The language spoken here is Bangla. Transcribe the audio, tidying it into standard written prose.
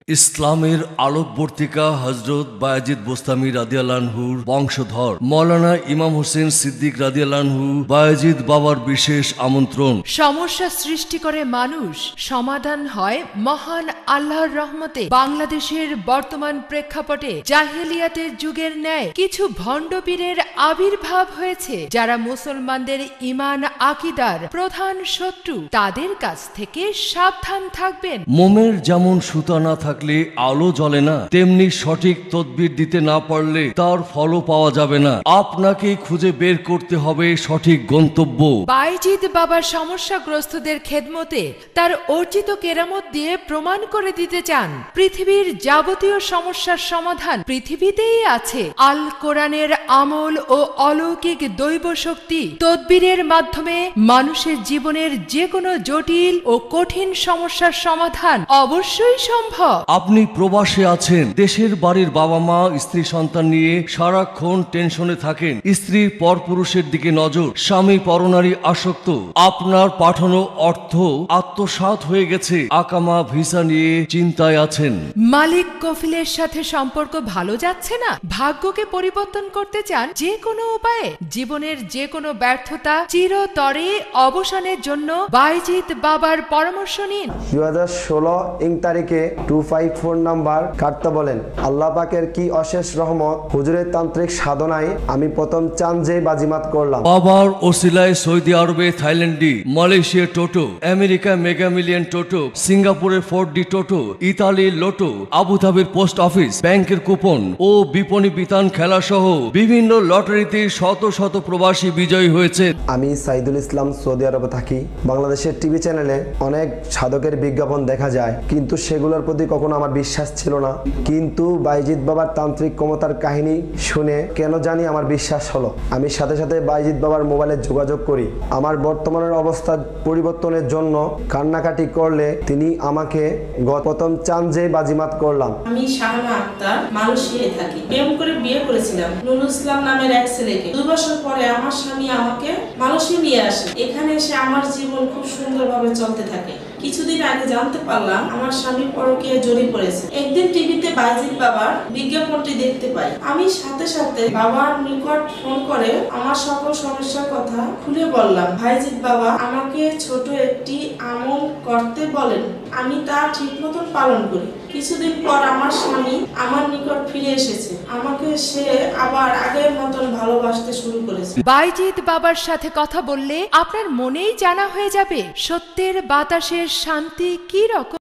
ইসলামের আলোকবর্তিকা হযরত বায়েজিদ বোস্তামি রাদিয়াল্লাহু আনহুর বংশধর মাওলানা ইমাম হোসেন সিদ্দিক রাদিয়াল্লাহু আনহু বায়েজিদ বাবার বিশেষ আমন্ত্রণ। সমস্যা সৃষ্টি করে মানুষ, সমাধান হয় মহান আল্লাহর রহমতে। বাংলাদেশের বর্তমান প্রেক্ষাপটে জাহেলিয়াতের যুগের ন্যায় কিছু ভণ্ডপীরের আবির্ভাব হয়েছে, যারা মুসলমানদের ঈমান আকীদার প্রধান শত্রু। তাদের কাছ থেকে সাবধান থাকবেন। মোমের যেমন সুতা না থাকলে আলো জ্বলে না, তেমনি সঠিক তদবির দিতে না পারলে তার ফলও পাওয়া যাবে না। আপনাকেই খুঁজে বের করতে হবে সঠিক গন্তব্য। বায়েজিদ বাবার সমস্যাগ্রস্তদের খেদমতে তার অর্জিত কেরামত দিয়ে প্রমাণ করে দিতে চান পৃথিবীর যাবতীয় সমস্যার সমাধান পৃথিবীতেই আছে। আল কোরআনের আমল ও অলৌকিক দৈব শক্তি তদবিরের মাধ্যমে মানুষের জীবনের যে কোনো জটিল ও কঠিন সমস্যার সমাধান অবশ্যই সম্ভব। আপনি প্রবাসে আছেন, দেশের বাড়ির বাবা মা স্ত্রী সন্তান নিয়ে সারাক্ষণ টেনশনে থাকেন, স্ত্রীর পরপুরুষের দিকে নজর, স্বামী পরনারী আসক্ত, আপনার পাঠানো অর্থ আত্মসাৎ হয়ে গেছে, আকামা ভিসা নিয়ে চিন্তায় আছেন, মালিক কফিলের সাথে সম্পর্ক ভালো যাচ্ছে না, ভাগ্যকে পরিবর্তন করতে চান যে কোনো উপায়ে, জীবনের যে কোনো ব্যর্থতা চিরতরে অবসানের জন্য বায়েজিদ বাবার পরামর্শ নিন। 2016 ইং তারিখে 254 নাম্বার কাটতে বলেন। আল্লাহ পাকের কি অশেষ রহমত, হুজুরের তান্ত্রিক সাধনায় আমি প্রথম চাঁদে বাজিমাত করলাম। বাবার ওসিলায় সৌদি আরবে থাইল্যান্ডি, মালয়েশিয়া টোটো, আমেরিকা মেগা মিলিয়ন টোটো, সিঙ্গাপুরের 4D টোটো, ইতালির লোটো, আবুধাবির পোস্ট অফিস, ব্যাংকের কুপন ও বিপণী বিতান খেলা সহ বিভিন্ন লটারিতে শত শত প্রবাসী বিজয়ী হয়েছে। আমি সাইদুল ইসলাম, সৌদি আরবে থাকি। বাংলাদেশের টিভি চ্যানেলে অনেক সাধকের বিজ্ঞাপন দেখা যায়, কিন্তু সেগুলোর প্রতি কখনো আমার বিশ্বাস ছিল না। কিন্তু বায়েজিদ বাবার তান্ত্রিক ক্ষমতার কাহিনী শুনে কেন জানি আমার বিশ্বাস হলো। আমি সাথে সাথে বায়েজিদ বাবার মোবাইলে যোগাযোগ করি। আমার বর্তমানের অবস্থা পরিবর্তনের জন্য কান্নাকাটি করলে তিনি আমাকে প্রথম চাঁদে বাজিমাত করলাম। আমি শাহানা আক্তার, মালয়েশিয়ায় থাকি। প্রেম করে বিয়ে করেছিলাম নুরুল ইসলাম নামের এক ছেলেকে। 2 বছর পরে আমার স্বামী আমাকে মালয়েশিয়া নিয়ে আসে। এখানে এসে আমার জীবন খুব সুন্দরভাবে চলতে থাকে। কিছুদিন আগে জানতে পারলাম আমার স্বামী পরকীয়ায় জড়িয়ে পড়েছে। একদিন টিভিতে বায়েজিদ বাবার বিজ্ঞাপনটি দেখতে পাই। আমি সাথে সাথে বাবার নিকট ফোন করে আমার সকল সমস্যার কথা খুলে বললাম। বায়েজিদ বাবা আমাকে ছোট একটি আমল করতে বলেন, আমি তা ঠিক মতন পালন করি। কিছুদিন পর আমার স্বামী আমার নিকট ফিরে এসেছে। আমাকে সে আবার আগের মতন ভালোবাসতে শুরু করেছে। বায়েজিদ বাবার সাথে কথা বললে আপনার মনেই জানা হয়ে যাবে সত্যের বাতাসের শান্তি কি রকম।